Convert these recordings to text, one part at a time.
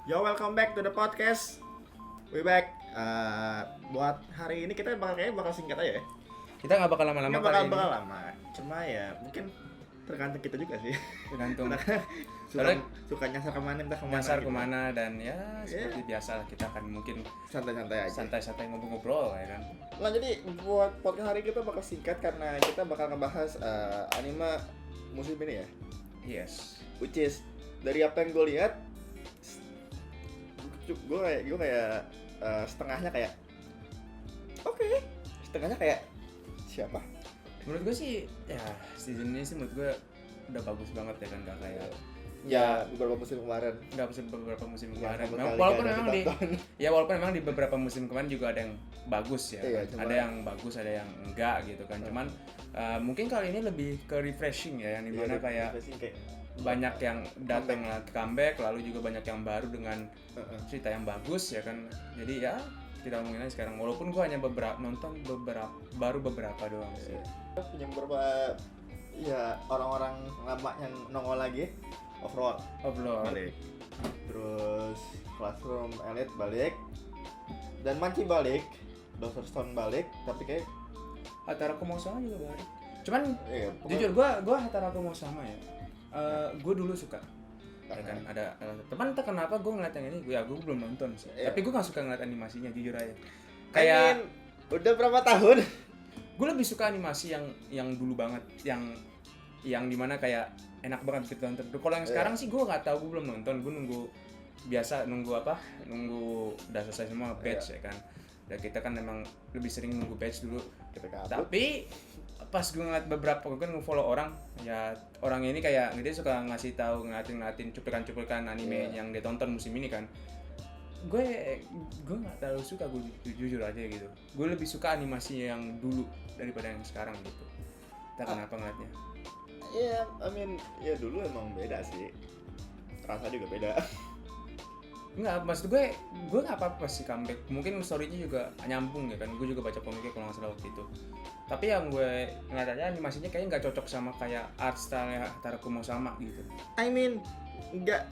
Yo, welcome back to the podcast. We back. Buat hari ini kita bakal singkat aja ya. Kita nggak bakal lama-lama Nggak kali ini. bakal lama. Cuma ya mungkin tergantung kita juga sih. Tergantung suka nyasar kemana, entah kemana. nyasar gitu. kemana dan ya seperti biasa lah, kita akan mungkin Santai-santai aja. santai-santai ngobrol-ngobrol ya kan. Nah, jadi buat podcast hari kita bakal singkat karena kita bakal ngebahas anime musim ini ya. Yes. Which is dari apa yang gue lihat, gue kayak setengahnya kayak oke. Setengahnya kayak siapa? Menurut gue sih ya season ini sih menurut gue udah bagus banget ya kan, nggak kayak Ya, beberapa musim kemarin. nggak beberapa musim Ya, kemarin. sama Memang- kali walaupun nggak memang ditonton. walaupun memang di beberapa musim kemarin juga ada yang bagus ya. Iya, Kan? cuma- Ada yang bagus, ada yang enggak gitu kan. Cuman mungkin kali ini lebih ke refreshing ya, yang dimana kayak banyak yang datang lagi comeback, lalu juga banyak yang baru dengan cerita yang bagus ya kan. Jadi ya kita ngomongin aja sekarang, walaupun gua hanya nonton beberapa doang sih. Punya beberapa ya orang-orang lama yang nongol lagi. Overall balik, terus Classroom Elite balik, dan Manchi balik, Dr. Stone balik, tapi kayak Hataraku mau sama juga balik. Cuman pokoknya- jujur gua Hataraku mau sama ya. Gue dulu suka. Ya kan ada teman, entah kenapa gue ngeliat yang ini, gue belum nonton sih. Iya. Tapi gue nggak suka ngeliat animasinya, jujur aja. I mean, Kayak udah berapa tahun? gue lebih suka animasi yang dulu banget, yang dimana kayak enak banget gitu nonton. Kalau yang sekarang sih gue nggak tahu, gue belum nonton. Gue nunggu udah selesai semua batch ya kan. Dan kita kan memang lebih sering nunggu batch dulu. Kita kabut. Tapi pas gue ngeliat beberapa, gue kan nge-follow orang, ya orang ini kayak dia suka ngasih tahu, ngeliatin cuplikan-cuplikan anime yang dia tonton musim ini kan. Gue nggak terlalu suka, gue jujur aja gitu. Gue lebih suka animasi yang dulu daripada yang sekarang gitu. Entah kenapa ngeliatnya. Iya, I mean, ya dulu emang beda sih. Rasa juga beda. Enggak, maksud gue nggak apa-apa sih comeback. Mungkin story-nya juga nyambung ya kan. Gue juga baca komiknya kalau nggak salah waktu itu. Tapi yang gue ngeliat aja animasinya kayaknya nggak cocok sama kayak art style-nya Hataraku mau sama gitu. I mean, nggak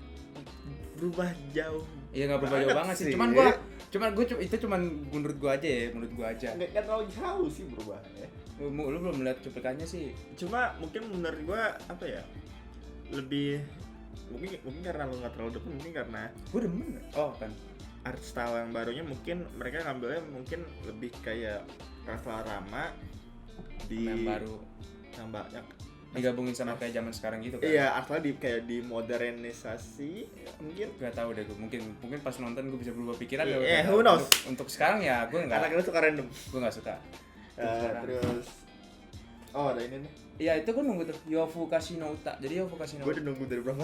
berubah jauh. Iya, nggak berubah jauh banget sih. Cuman itu menurut gue aja ya, menurut gue aja. Nggak terlalu jauh sih berubahnya. Lu belum melihat cuplikannya sih. Cuma mungkin menurut gua apa ya, lebih mungkin karena lu nggak terlalu depan, mungkin karena Gue demen. Oh kan. art style yang barunya mungkin mereka ngambilnya mungkin lebih kayak Rafa Rama di Yang baru yang banyak digabungin sama kayak zaman sekarang gitu kan. iya, art style kayak modernisasi mungkin. Gak tahu deh gue, mungkin pas nonton gue bisa berubah pikiran. Iya, who knows? Untuk sekarang ya gue Anak nggak itu suka random. suka. Terus ada ini nih, Iya, itu gue nunggu tuh Yofukashi no Uta. Jadi Yofukashi no gue Uta. udah nunggu dari berapa.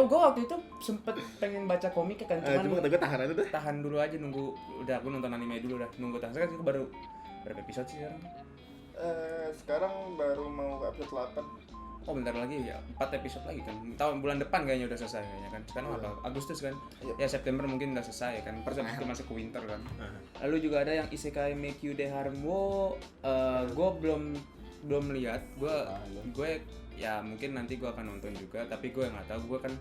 Gue waktu itu sempet pengen baca komiknya kan, Cuma cuman kata gue tahan aja tuh. tahan dulu aja, nunggu udah gue nonton anime dulu dah, nunggu tahan. Sekarang gue baru berapa episode sih sekarang? Sekarang baru mau episode 8. Oh bentar lagi ya, 4 episode lagi kan. Tahun bulan depan kayaknya udah selesai kayaknya kan. Sekarang apa? Agustus kan? Iya. Ya September mungkin udah selesai kan. Terus habis itu masuk ke winter kan. Lalu juga ada yang Isekai Meikyu de Harmo. Gue belum lihat. Gue ya mungkin nanti gue akan nonton juga. Tapi gue nggak tahu. Gue kan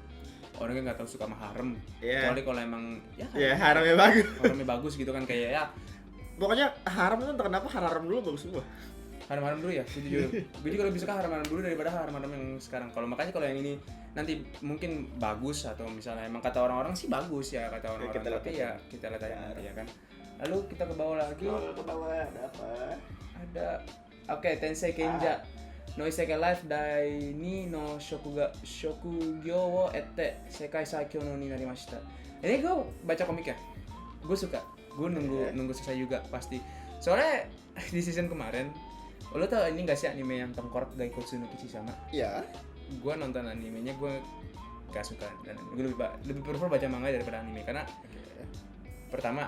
orangnya nggak tahu suka sama harem. Iya. Kecuali kalau emang Ya haramnya bagus. haremnya bagus gitu kan, kayak ya Pokoknya haram itu entah kenapa haram dulu bagus semua. harem-harem dulu ya, jujur. Gue juga lebih suka harem-harem dulu daripada harem-harem yang sekarang. Makanya kalau yang ini nanti mungkin bagus, atau misalnya emang kata orang-orang sih bagus ya, kata orang-orang, kita lihat tapi aja. ya kita lihat aja nanti ya kan. Lalu kita ke bawah lagi Ke bawah ada apa? ada Tensei Kenja no Isekai Life Dai ni no Shokugyo wo ette Sekai Saikyo no ni narimashita. Ini gue baca komiknya, gue suka, gue nunggu selesai juga pasti. Soalnya di season kemarin, lo tau ini gak sih anime yang tengkorak Gaikotsu no Kichi-sama? Iya. Gue nonton animenya, gue gak suka, dan gue lebih prefer baca manga daripada anime. Karena pertama,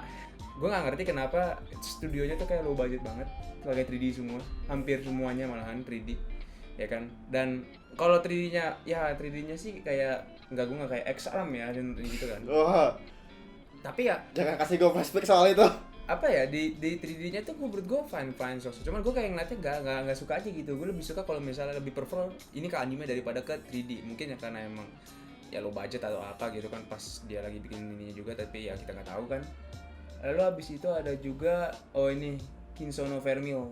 gue gak ngerti kenapa studionya tuh kayak low budget banget, pakai 3D semua, hampir semuanya malahan 3D, ya kan. Dan kalau 3D-nya sih kayak gue nggak kayak X-Arm ya dan gitu kan. Tapi ya Jangan kasih gue flashback soal itu. apa ya, di 3D-nya tuh menurut gue fine sosok. Cuman gue kayak ngeliatnya nggak suka aja gitu. Gue lebih suka kalau misalnya lebih prefer ini ke anime daripada ke 3D. Mungkin ya karena emang ya low budget atau apa gitu kan pas dia lagi bikin ininya juga, tapi ya kita nggak tahu kan. Lalu abis itu ada juga ini Kinsono Vermil.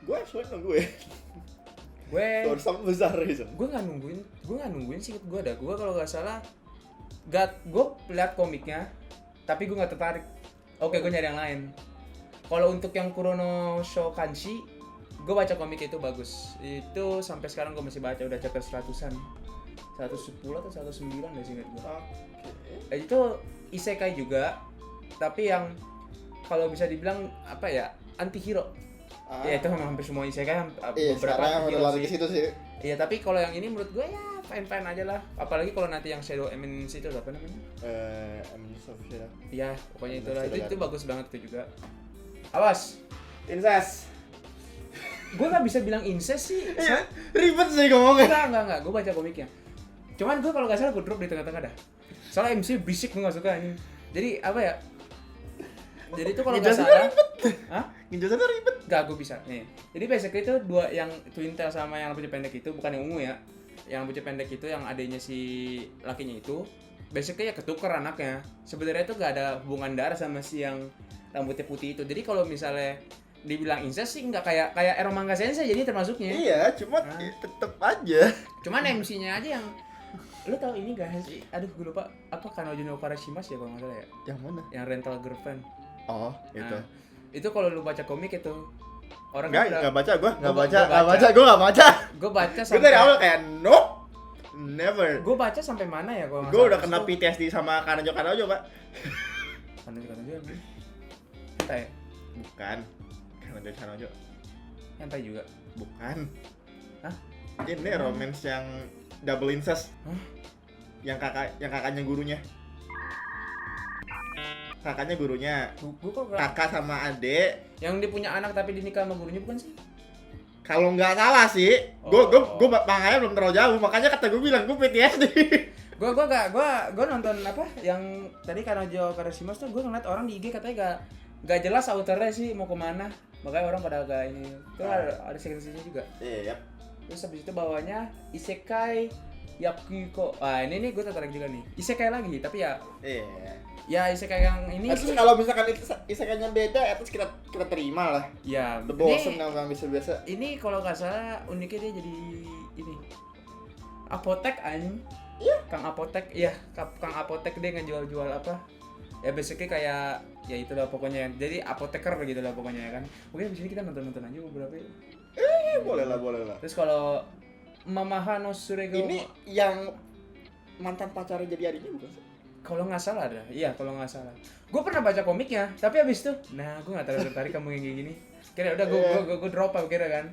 Gue soalnya nunggu ya. Gue sama besar gitu. gue nggak nungguin sih gue kalau nggak salah gue lihat komiknya tapi gue nggak tertarik. Oke, gue nyari yang lain. Kalau untuk yang Kurono Shokanshi, gue baca komik itu bagus. Itu sampai sekarang gue masih baca, udah chapter 100-an. 110 atau 109 deh seingat gue. Itu isekai juga, tapi yang kalau bisa dibilang apa ya, anti-hero. Ya itu memang hampir semua isekai beberapa sekarang lari ke situ sih. Iya, tapi kalau yang ini menurut gue ya fine-fine aja lah. Apalagi kalau nanti yang Shadow Eminence itu apa namanya? Eminence of Shadow. Iya, pokoknya itulah. Itu bagus banget itu juga. Awas, incest. Gue nggak bisa bilang incest sih. Iya, ribet sih ngomongnya. Enggak. Gue baca komiknya. Cuman gue kalau nggak salah gue drop di tengah-tengah dah. Soalnya MC berisik, gue nggak suka ini. Jadi apa ya? Jadi itu kalau nggak salah. Hah? Ngejelasannya ribet. Enggak, gue bisa. Nih. Jadi basically itu dua yang Twin Tail sama yang rambutnya pendek itu, bukan yang ungu ya. Yang rambutnya pendek itu yang adanya si lakinya itu. Basically ya ketuker anaknya. Sebenarnya itu gak ada hubungan darah sama si yang rambutnya putih itu. Jadi kalau misalnya dibilang incest sih enggak kayak Eromanga Sensei jadi termasuknya. Iya, cuma tetep aja. Cuman MC-nya aja yang lu tahu ini gak sih? Aduh, gue lupa apa Kanojo no Karashimasu ya kalau enggak salah ya. Yang mana? Yang rental girlfriend. Oh, itu. Nah, itu kalau lu baca komik itu orang enggak baca gue. Gue baca Gue dari awal kayak nope. Never. Gue baca sampai mana ya kalau gue udah kena PTSD sama Kanojo, Pak. Kanojo hentai. Bukan. Kanojo. Hentai juga. Bukan. Hah? Ini romance yang double incest. Hah? Yang kakaknya gurunya. Kakaknya gurunya. Kakak sama adik. Yang dia punya anak tapi dinikah sama gurunya bukan sih? Kalau nggak salah sih, gue makanya belum terlalu jauh, makanya kata gue bilang gue PTSD. gue nonton apa yang tadi Kanojo Karashimasu tuh gue ngeliat orang di IG katanya gak jelas autornya sih mau kemana, makanya orang pada agak ini. Itu ada seksinya juga. Iya. Terus habis itu bawahnya Isekai Yakuko. Ini gue tertarik juga nih. Isekai lagi tapi ya. Iya. Ya isekai yang ini sih. Kalau misalkan isekainya beda, terus kita terima lah. Ya. Bosen sama biasa-biasa. Ini kalau nggak salah uniknya dia jadi ini apotek anjing. Iya. Kang apotek, iya. Kang apotek dia ngejual-jual apa? Ya basically kayak ya itulah pokoknya. Jadi apoteker gitu lah pokoknya ya kan. Mungkin di sini kita nonton aja beberapa ya. Boleh lah. Terus kalau Mamaha no Surego ini yang mantan pacarnya jadi adiknya bukan sih? Kalau nggak salah dah, iya kalau nggak salah. Gue pernah baca komiknya, tapi abis itu, gue nggak terlalu tertarik kamu yang kayak gini. Kira udah gue drop aja kira kan.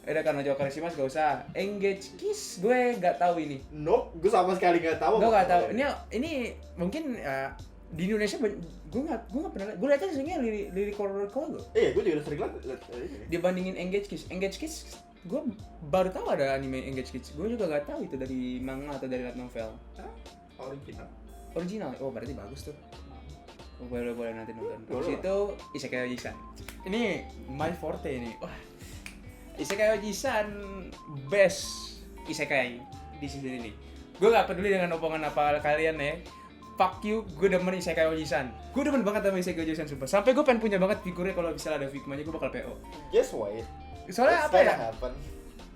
Udah Kanojo Karashimasu gak usah. Engage Kiss gue nggak tahu ini. Nope, gue sama sekali nggak tahu. Gue nggak tahu. Ini mungkin di Indonesia gue nggak pernah. Gue lihatnya sebenarnya lirik horror gue. Iya, gue juga sering lihat. Dibandingin Engage Kiss, gue baru tahu ada anime Engage Kiss. Gue juga nggak tahu itu dari manga atau dari light novel. Original. Oh, berarti bagus tuh. Boleh nanti nonton. Terus itu Isekai Oji-san. Ini my forte ini. Wah. Isekai Oji-san best isekai di season ini. Gue gak peduli dengan omongan apa kalian ya. Fuck you, gue demen Isekai Oji-san. Gue demen banget sama Isekai Oji-san sumpah. Sampai gue pengen punya banget figurnya kalau misalnya ada figmanya gue bakal PO. Just wait. Soalnya apa ya? Happen.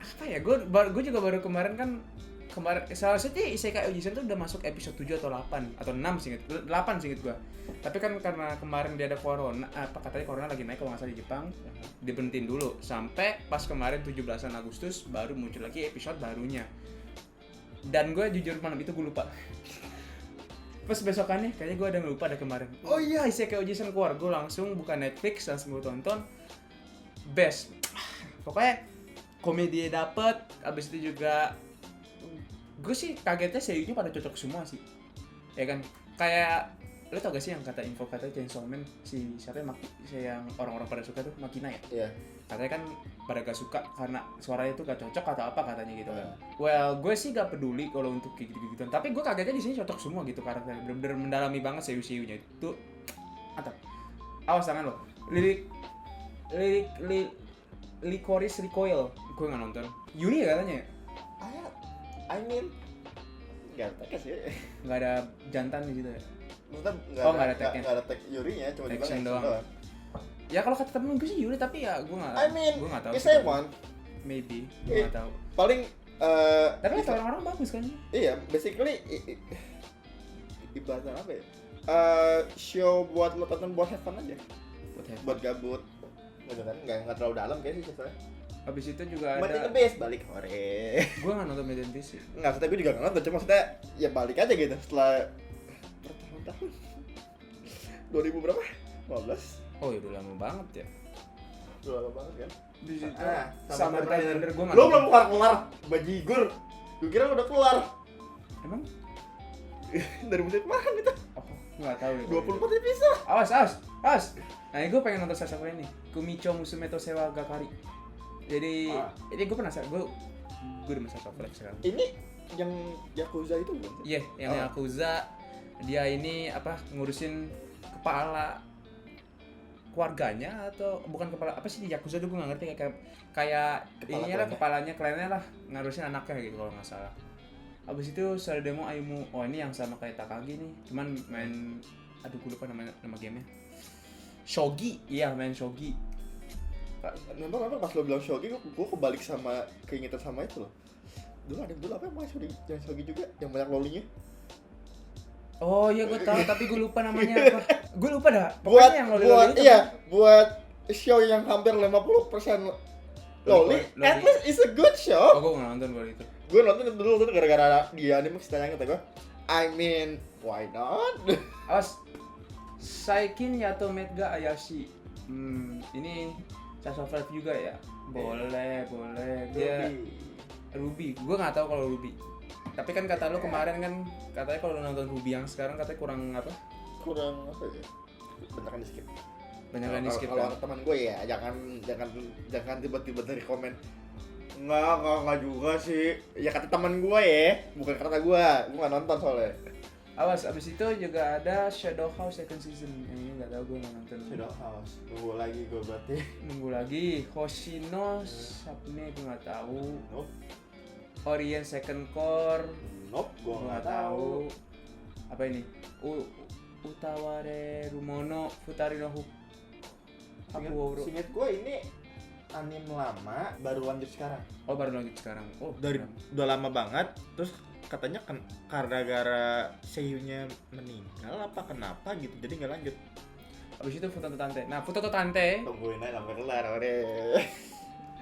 Apa ya? Gue juga baru kemarin salah satu Isekai Oji-san tuh udah masuk episode 7 atau 8 atau 6 singkat 8 singkat gua. Tapi kan karena kemarin dia ada corona, katanya corona lagi naik kalau nggak salah di Jepang, diberhentiin dulu sampai pas kemarin 17 Agustus baru muncul lagi episode barunya. Dan gue jujur malam itu gue lupa. Pas besokannya kayaknya gue ada lupa ada kemarin. Oh iya, Isekai Oji-san keluar, gue langsung buka Netflix langsung gue tonton. Best. Pokoknya komedi dapet, abis itu juga gue sih kagetnya seiyunya pada cocok semua sih, ya kan? Kayak lo tau gak sih yang kata info katanya Chainsaw Man si siapa yang orang-orang pada suka tuh Makina ya? Iya. Katanya kan pada gak suka karena suaranya tuh gak cocok atau apa katanya gitu kan. Well, gue sih gak peduli kalau untuk kayak gitu-gituan, tapi gue kagetnya di sini cocok semua gitu karakternya, bener-bener mendalami banget seiyunya itu. Mantap. Awas tangan lo. Licorice Recoil, gue gak nonton. Yuri ya katanya. Nggak ada tag sih. Nggak ada jantan di situ ya? Maksudnya nggak ada tag-nya? nggak ada tag Yurinya, cuma dibilang Action action doang. doang. Ya kalau kata temen gue sih Yuri, tapi ya gue nggak. I mean, gue nggak tahu. it's sih. one. Maybe, gue nggak tahu. Paling Tapi kata orang-orang bagus kan? iya, basically ibaratnya apa ya? Show buat lo tonton buat have fun aja. Buat gabut. Gitu kan, nggak terlalu dalam kayaknya sih ceritanya. Habis itu juga Mati ada. the best balik hore. Gue nggak nonton Medan sih. Nggak, tapi gue juga nggak nonton, cuma maksudnya ya balik aja gitu setelah bertahun-tahun. 2000 berapa? 15? Oh ya udah lama banget ya. Udah lama banget kan? Di situ Summer Tender gue nggak. Lo belum kelar bajigur. Gue kira udah kelar. Emang? Dari musim kemarin itu. Oh, nggak tahu deh. 24 episode. Awas. Nah, ini gue pengen nonton Sasha ini. Kumicho Musume to Sewa Gakari. Jadi gue penasaran. Gue udah masak Flex sekarang. Ini yang Yakuza itu bukan? Iya, yang Yakuza. Dia ini apa ngurusin kepala keluarganya atau bukan kepala apa sih di Yakuza tuh gue nggak ngerti kayak ininya lah kepalanya kliennya lah ngarusin anaknya gitu kalau nggak salah. Abis itu Sarademo Ayumu, oh ini yang sama kayak Takagi nih, cuman main, aduh gue lupa nama gamenya. Shogi, iya main Shogi. Memang pas lo bilang Shogi, gue kebalik sama keingetan sama itu loh. Dulu apa yang main Shogi, yang Shogi juga, yang banyak lolinya. Oh iya gue tahu, tapi gue lupa namanya apa. Gue lupa dah. Buat Yang loli-loli itu. Iya, buat show yang hampir 50% loli, at least it's a good show. Oh gue nggak nonton kalau itu. Gue nonton itu dulu tuh gara-gara dia anime ceritanya kata gue. I mean, why not? Awas. Saikin Yato Medga Ayashi. Ini Sasha Five juga ya. Boleh. Dia Ruby. Gue nggak tahu kalau Ruby. Tapi kan kata lu kemarin kan katanya kalau lu nonton Ruby yang sekarang katanya kurang apa? Kurang apa ya? Banyakan di skip. Banyakan di skip. Kalau teman gue ya jangan tiba-tiba dari komen. Enggak juga sih. Ya kata teman gue ya, bukan kata gue. Gue nggak nonton soalnya. Awas, abis itu juga ada Shadow House second season. Yang ini nggak tahu gue nggak nonton. Shadow House. Nunggu lagi gue berarti. Nunggu lagi. Hoshino Sapne gue nggak tahu. Nope. Orient Second Core. Nope, gue nggak tahu. Apa ini? Utaware Rumono Futari no Hakuouro. Seinget gue ini anime lama baru lanjut sekarang. Oh baru lanjut sekarang. Oh Dari udah lama banget. Terus katanya karena gara seiyunya meninggal apa kenapa gitu, jadi nggak lanjut. Abis itu Futoto Tante. Nah Futoto Tante Tungguin aja sampai kelar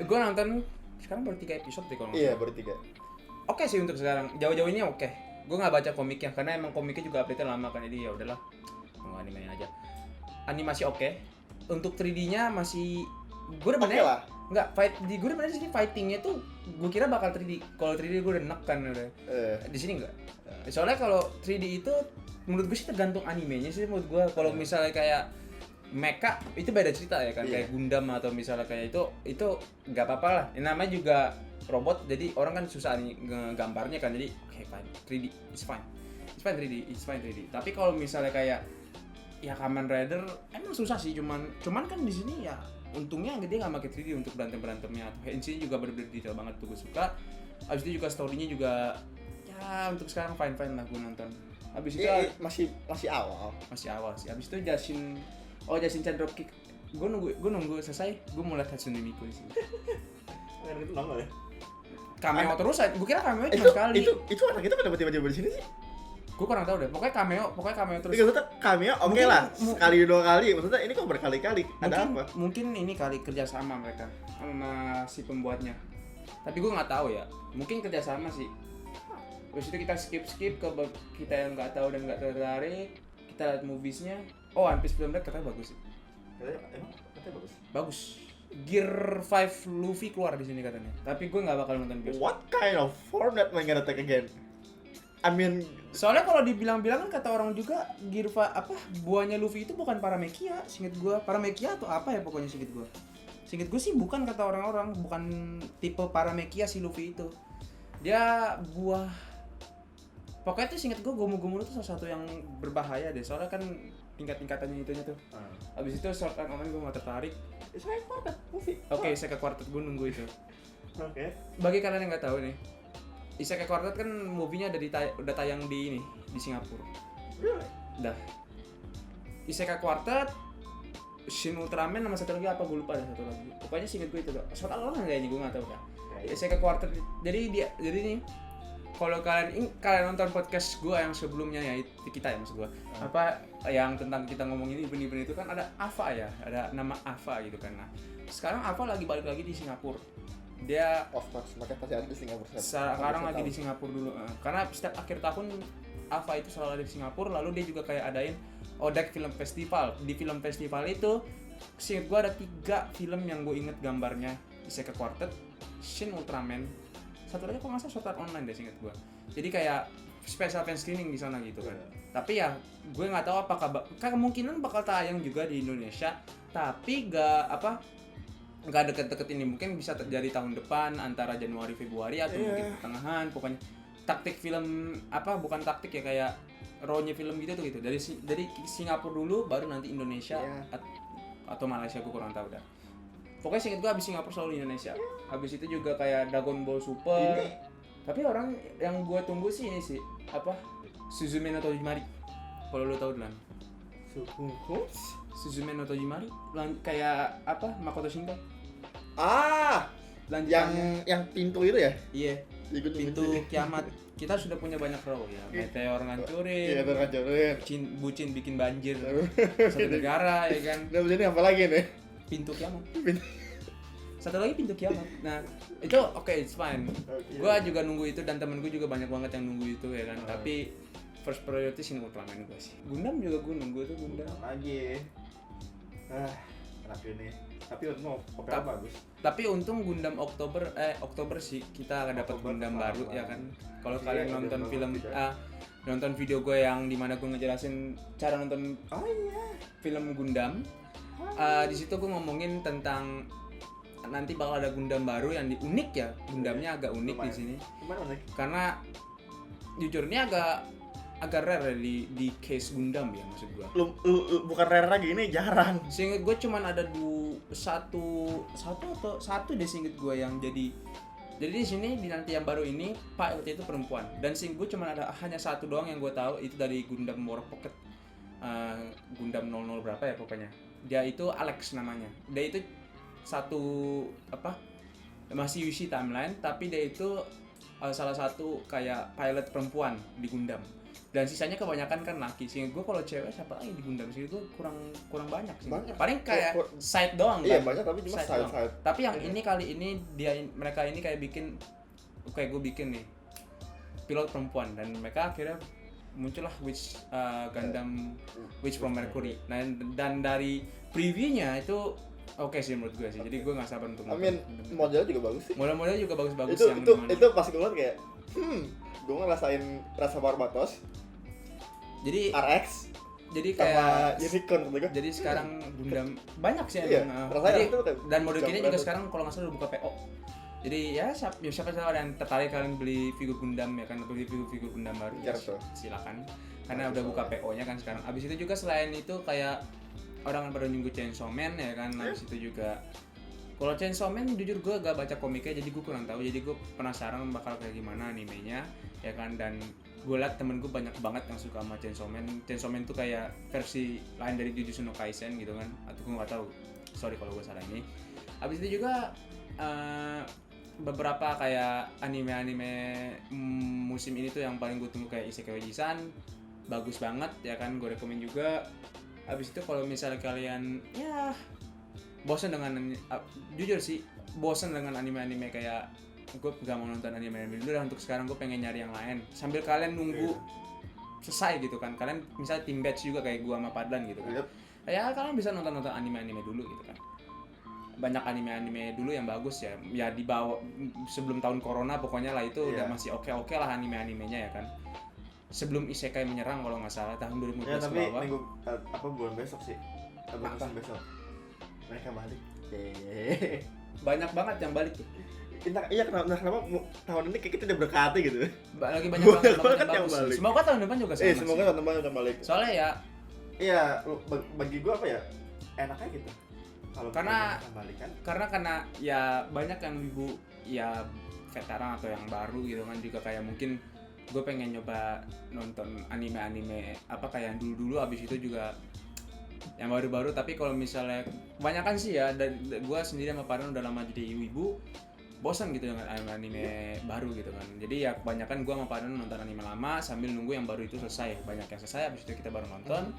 gue nonton sekarang baru 3 episode deh kalau nggak Iya salah. baru 3. Oke sih untuk sekarang. Jauh-jauh ini oke. Gue nggak baca komiknya karena emang komiknya juga update-nya lama kan, jadi ya udahlah. Nggak animenya aja. Animasi oke. Untuk 3D-nya masih gue udah bener lah. Nggak fight di gue udah bener di sini fightingnya tuh gue kira bakal 3D. Kalau 3D gue udah enak kan udah. Di sini enggak. Soalnya kalau 3D itu menurut gue sih tergantung animenya sih menurut gue. Kalau misalnya kayak mecha itu beda cerita ya kan, kayak Gundam atau misalnya kayak itu nggak apa-apa lah. Namanya juga robot, jadi orang kan susah nih gambarnya kan, jadi oke fine 3D it's fine 3D. Tapi kalau misalnya kayak ya Kamen Rider emang susah sih, cuman kan di sini ya untungnya dia nggak pakai 3D untuk berantemnya. Henshin juga bener-bener detail banget tuh, gue suka. Abis itu juga story-nya juga ya untuk sekarang fine lah gue nonton. Abis itu masih awal sih. Abis itu Jasin Chan Dropkick. Gue nunggu selesai, gue mulai Hatsune Miku sih. Itu nongol ya. Cameo terus, gue kira cameo cuma sekali. Itu anak kita kenapa tiba-tiba di sini sih? Gue kurang tahu deh. Pokoknya cameo terus. Maksudnya cameo oke lah, sekali 2 kali. Maksudnya ini kok berkali-kali. Ada apa? Mungkin ini kali kerjasama mereka sama si pembuatnya. Tapi gue nggak tahu ya. Mungkin kerjasama sih. Terus itu kita skip ke kita yang nggak tahu dan nggak tertarik. Kita lihat moviesnya. Oh, One Piece Film Red katanya bagus sih. Emang katanya bagus? Bagus. Gear 5 Luffy keluar di sini katanya. Tapi gue nggak bakal nonton bioskop. What kind of format man gonna take again? I mean, soalnya kalau dibilang-bilang kan kata orang juga Gear 5 apa buahnya Luffy itu bukan Paramecia, singkat gue. Paramecia atau apa ya pokoknya singkat gue. Singkat gue sih bukan kata orang-orang, bukan tipe Paramecia si Luffy itu. Dia buah pokoknya tuh singkat gue Gomu-Gomu itu salah satu yang berbahaya deh. Soalnya kan tingkat-tingkatannya itunya tuh. Abis itu Sword Art Online gue mau tertarik. saya quartet movie. Oke, saya ke quartet gue nunggu itu. Oke. Bagi kalian yang nggak tahu nih, Isekai Quartet kan movie-nya udah tayang di ini di Singapura. Really? Udah. Isekai Quartet, Shin Ultraman sama satu lagi apa gue lupa, ada satu lagi. Pokoknya singkat gue itu tuh. Soal orang kayaknya gue nggak tahu kan. Isekai Quartet. Jadi nih kalau kalian nonton podcast gue yang sebelumnya ya kita ya maksud gue apa yang tentang kita ngomongin event-event itu kan ada Ava ya, ada nama Ava gitu kan. Nah sekarang Ava lagi balik lagi di Singapura. Dia Of course, makanya pasti ada di Singapura. sekarang lagi di Singapura dulu. Karena setiap akhir tahun Ava itu selalu ada di Singapura. Lalu dia juga kayak adain Odak Film Festival. Di film festival itu seinget gue ada 3 film yang gue inget gambarnya. Isekai Quartet, Shin Ultraman, satu lagi kok nggak salah Sword Art Online deh seinget gue. Jadi kayak special fan screening di sana gitu kan. Tapi ya gue nggak tahu apakah kemungkinan bakal tayang juga di Indonesia. Tapi nggak deket-deket ini, mungkin bisa terjadi tahun depan antara Januari Februari atau mungkin pertengahan. Pokoknya taktik film bukan taktik ya, kayak raw-nya film gitu tuh gitu. Dari Singapura dulu baru nanti Indonesia atau Malaysia, gue kurang tahu dah. Pokoknya singkat gue habis Singapura selalu di Indonesia. Habis itu juga kayak Dragon Ball Super. Tapi orang yang gue tunggu sih ini sih Suzume no Tojimari. Kalau lo tahu Lan. Suzume no Tojimari kayak Makoto Shinkai. Yang pintu itu ya? Iya. Pintu kiamat. Kita sudah punya banyak raw ya. Meteor ngancurin. Iya, ngancurin. Bucin bikin banjir satu negara ya kan. Udah jadi apa lagi nih? Pintu kiamat. Satu lagi pintu kiamat. Nah, itu it's fine. Gua juga nunggu itu dan temen gue juga banyak banget yang nunggu itu ya kan. Tapi first priority Shin Ultraman gue sih. Gundam juga gue nunggu itu Gundam. Lagi. Kenapa ini? Tapi untung bagus. Tapi untung Gundam Oktober sih kita akan dapat Gundam baru ya kan. Kalau kalian nonton film nonton video gue yang dimana gue ngejelasin cara nonton film Gundam, di situ gue ngomongin tentang nanti bakal ada Gundam baru yang unik ya. Gundamnya agak unik di sini. Karena jujur ini agak rare di case Gundam ya maksud gue. Bukan rare lagi, ini jarang. Seinget gue cuman ada satu deh seinget gue yang jadi di sini di nanti yang baru ini pilotnya itu perempuan, dan seinget gue cuman ada hanya satu doang yang gue tahu, itu dari Gundam War Pocket, Gundam 00 berapa ya pokoknya. Dia itu Alex namanya. Dia itu masih UC timeline, tapi dia itu salah satu kayak pilot perempuan di Gundam. Dan sisanya kebanyakan kan laki. Sehingga gue kalau cewek siapa lagi di Gundam sih itu kurang banyak sih. Paling kayak side doang kan. Iya, banyak tapi cuma side. Tapi yang ini kali ini mereka ini kayak kayak gue bikin nih pilot perempuan, dan mereka akhirnya muncullah Gundam Witch from Mercury. Nah, dan dari previewnya itu oke sih menurut gue sih. Jadi gue nggak sabar untuk nonton. Modelnya juga bagus sih. Modelnya juga bagus-bagus itu pas gue kayak gue ngerasain rasa Barbatos. Jadi RX. Jadi kayak unicorn gitu. Jadi sekarang Gundam banyak sih emang. Jadi, dan model kini juga sekarang kalau nggak salah udah buka PO. Jadi ya siapa tahu ada yang tertarik kalian beli figur Gundam ya kan, beli figur Gundam baru ya, silakan. Karena udah buka PO-nya kan sekarang. Abis itu juga selain itu kayak orang pada nunggu Chainsaw Man ya kan. Abis itu juga kalau Chainsaw Man jujur gue gak baca komiknya, jadi gue kurang tahu. Jadi gue penasaran bakal kayak gimana animenya ya kan. Dan gue liat temen gue banyak banget yang suka sama Chainsaw Man. Chainsaw Man tuh kayak versi lain dari Jujutsu no Kaisen gitu kan. Atau gue gak tahu, sorry kalau gue salah ini. Abis itu juga beberapa kayak anime-anime musim ini tuh yang paling gue tunggu kayak Isekai Oji-san, bagus banget ya kan, gue rekomen juga. Habis itu kalau misalnya kalian ya bosan dengan jujur sih bosan dengan anime-anime kayak gue gak mau nonton anime-anime dulu lah, untuk sekarang gue pengen nyari yang lain sambil kalian nunggu selesai gitu kan. Kalian misalnya Team Batch juga kayak gue sama Padlan gitu kan. Ya kalian bisa nonton anime-anime dulu gitu kan. Banyak anime-anime dulu yang bagus ya di bawah sebelum tahun corona pokoknya lah, itu udah masih oke lah anime-animenya ya kan. Sebelum Isekai menyerang kalau nggak salah tahun 2012 ya, tapi minggu bulan besok sih. Bulan besok mereka balik. Banyak banget yang balik tuh. Iya, kenapa tahun ini kayak kita udah berkati gitu. Lagi banyak banget yang bagus. Semoga tahun depan juga sama. Semoga tahun depan udah balik. Soalnya ya bagi gua apa ya? Enak aja gitu. Kalau karena ya banyak yang ibu ya veteran atau yang baru gitu kan, juga kayak mungkin gue pengen nyoba nonton anime-anime apa kayak yang dulu-dulu, abis itu juga yang baru-baru. Tapi kalau misalnya kebanyakan sih ya, dan gue sendiri sama Farhan udah lama jadi ibu, bosan gitu dengan anime baru gitu kan. Jadi ya kebanyakan gue sama Farhan nonton anime lama sambil nunggu yang baru itu selesai. Banyak yang selesai, abis itu kita baru nonton,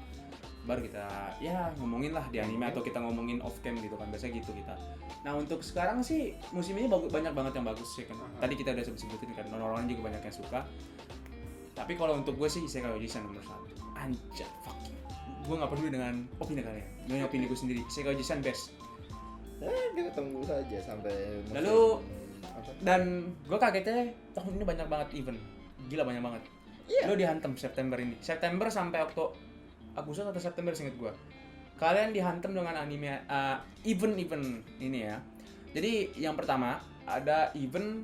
baru kita ya ngomongin lah di anime atau kita ngomongin off cam gitu kan, biasanya gitu kita. Nah untuk sekarang sih musim ini banyak banget yang bagus sih kan. Tadi kita udah sebut-sebutin kan, orang-orang juga banyak yang suka. Tapi kalau untuk gue sih Isekai Oji-san nomor 1. Anjir, fucking. Gue nggak peduli dengan opini kalian, dengan opini gue sendiri. Isekai Oji-san best. Kita tunggu saja sampai musim. Lalu dan gue kagetnya tahun ini banyak banget event, gila banyak banget. Lo dihantam September ini, September sampai Agustus atau September seinget gue. Kalian dihantam dengan anime event-event ini ya. Jadi yang pertama ada event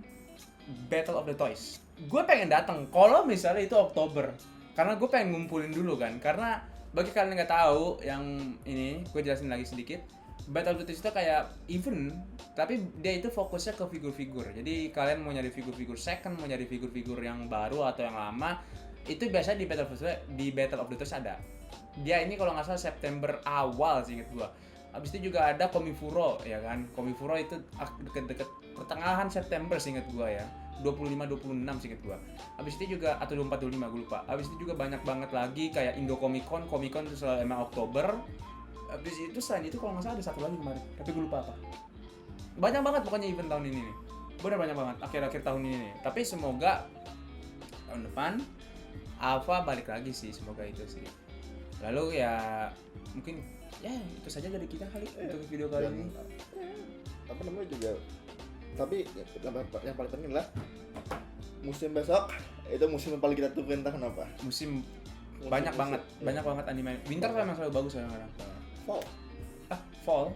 Battle of the Toys. Gue pengen datang kalau misalnya itu Oktober, karena gue pengen ngumpulin dulu kan. Karena bagi kalian yang nggak tahu yang ini, gue jelasin lagi sedikit. Battle of the Toys itu kayak event, tapi dia itu fokusnya ke figur-figur. Jadi kalian mau nyari figur-figur second, mau nyari figur-figur yang baru atau yang lama, itu biasanya di Battle of the Toys ada. Dia ini kalau nggak salah September awal sih inget gua. Abis itu juga ada Komifuro ya kan. Komifuro itu deket-deket pertengahan September sih inget gua ya. 25-26 sih inget gua. Abis itu juga atau 24-25 gua lupa. Abis itu juga banyak banget lagi kayak Indo Comic Con itu selalu emang Oktober. Abis itu selain itu kalau nggak salah ada satu lagi kemarin, tapi gua lupa apa. Banyak banget pokoknya event tahun ini nih. Bener banyak banget akhir-akhir tahun ini nih. Tapi semoga tahun depan Alpha balik lagi sih, semoga itu sih. Lalu ya mungkin ya itu saja dari kita kali untuk video kali ini. Apa namanya juga. Tapi yang paling penting lah musim besok itu musim yang paling kita tunggu, entah kenapa. Musim banyak banget anime. Winter tuh emang selalu bagus kadang-kadang. Fall.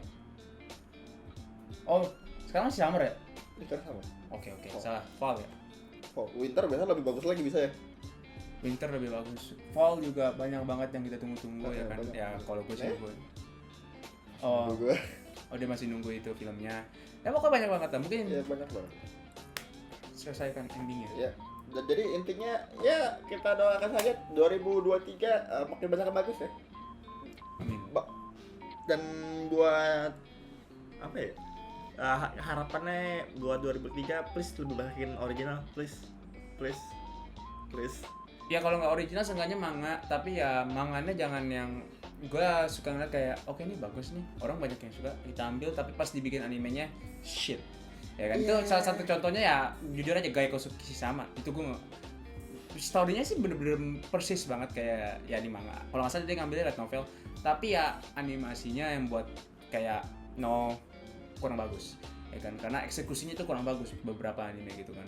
Oh, sekarang masih summer ya? Winter sama. Oke, salah. Fall ya. Winter biasanya lebih bagus lagi bisa ya. Winter lebih bagus. Fall juga banyak banget yang kita tunggu-tunggu ya kan. Banyak. Ya kalau gue sih gue. Oh dia masih nunggu itu filmnya. Ya pokoknya banyak banget lah. Mungkin ya banyak banget. Selesaikan endingnya. Ya. Jadi intinya ya kita doakan saja 2023 makin banyak yang bagus ya. Amin. Dan buat apa ya? Harapannya buat 2003 please lebih banyakin original, please. Ya kalau nggak original seenggaknya manga, tapi ya manganya jangan yang gue suka ngeliat kayak oke ini bagus nih, orang banyak yang suka, kita ambil tapi pas dibikin animenya shit. Ya kan itu salah satu contohnya ya jujur aja Gaeko Tsukishima. Itu gue story-nya sih bener-bener persis banget kayak ya di manga. Kalau nggak salah dia ngambilnya light novel, tapi ya animasinya yang buat kayak kurang bagus. Ya kan karena eksekusinya itu kurang bagus beberapa anime gitu kan.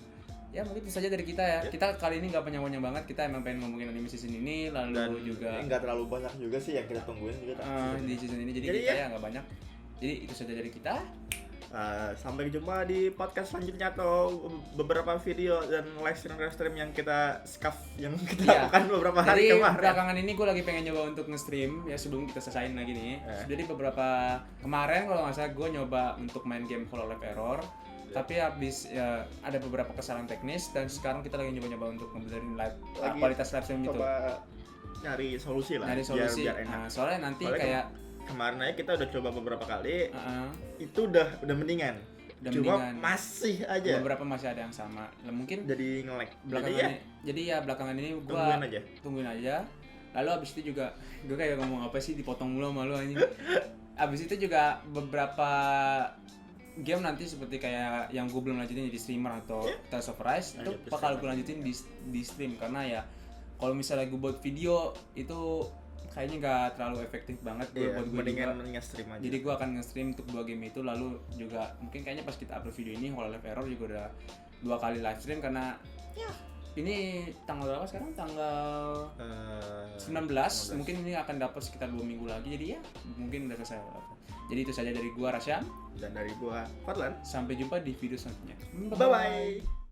Ya mungkin itu saja dari kita ya. Kita kali ini nggak panjang-panjang banget, kita emang pengen ngomongin anime season ini, lalu dan juga nggak terlalu banyak juga sih yang kita tungguin juga di season ini, jadi kita ya nggak banyak. Jadi itu saja dari kita. Sampai jumpa di podcast selanjutnya atau beberapa video dan live stream yang kita lakukan beberapa hari kemarin. Belakangan ini gue lagi pengen nyoba untuk nge-stream ya sebelum kita selesain lagi nih. Jadi beberapa kemarin kalau nggak salah gue nyoba untuk main game Hololive Error. Tapi habis ya ada beberapa kesalahan teknis dan sekarang kita lagi nyoba-nyoba untuk ngebenerin kualitas live stream itu. Coba nyari solusi lah. Biar enak. Soalnya nanti kayak kemarin aja kita udah coba beberapa kali. Itu udah mendingan. Cuma masih aja. Beberapa masih ada yang sama. Mungkin jadi nge-lag. Jadi belakangan ini gua tungguin aja. Lalu abis itu juga gue kayak ngomong apa sih dipotong mulu sama lu anjing. Abis itu juga beberapa game nanti seperti kayak yang gue belum lanjutin di streamer atau Tales of Rise itu bakal gue lanjutin di stream karena ya kalau misalnya gue buat video itu kayaknya nggak terlalu efektif banget buat gue juga. Nge-stream aja. Jadi gue akan nge-stream untuk 2 game itu, lalu juga mungkin kayaknya pas kita upload video ini Hololive Error juga udah 2 kali live stream karena ini tanggal berapa sekarang? Tanggal 19. Mungkin ini akan dapat sekitar 2 minggu lagi, jadi ya mungkin udah selesai. Jadi itu saja dari gua Rasyam dan dari gua Fadlan. Sampai jumpa di video selanjutnya. Bye bye.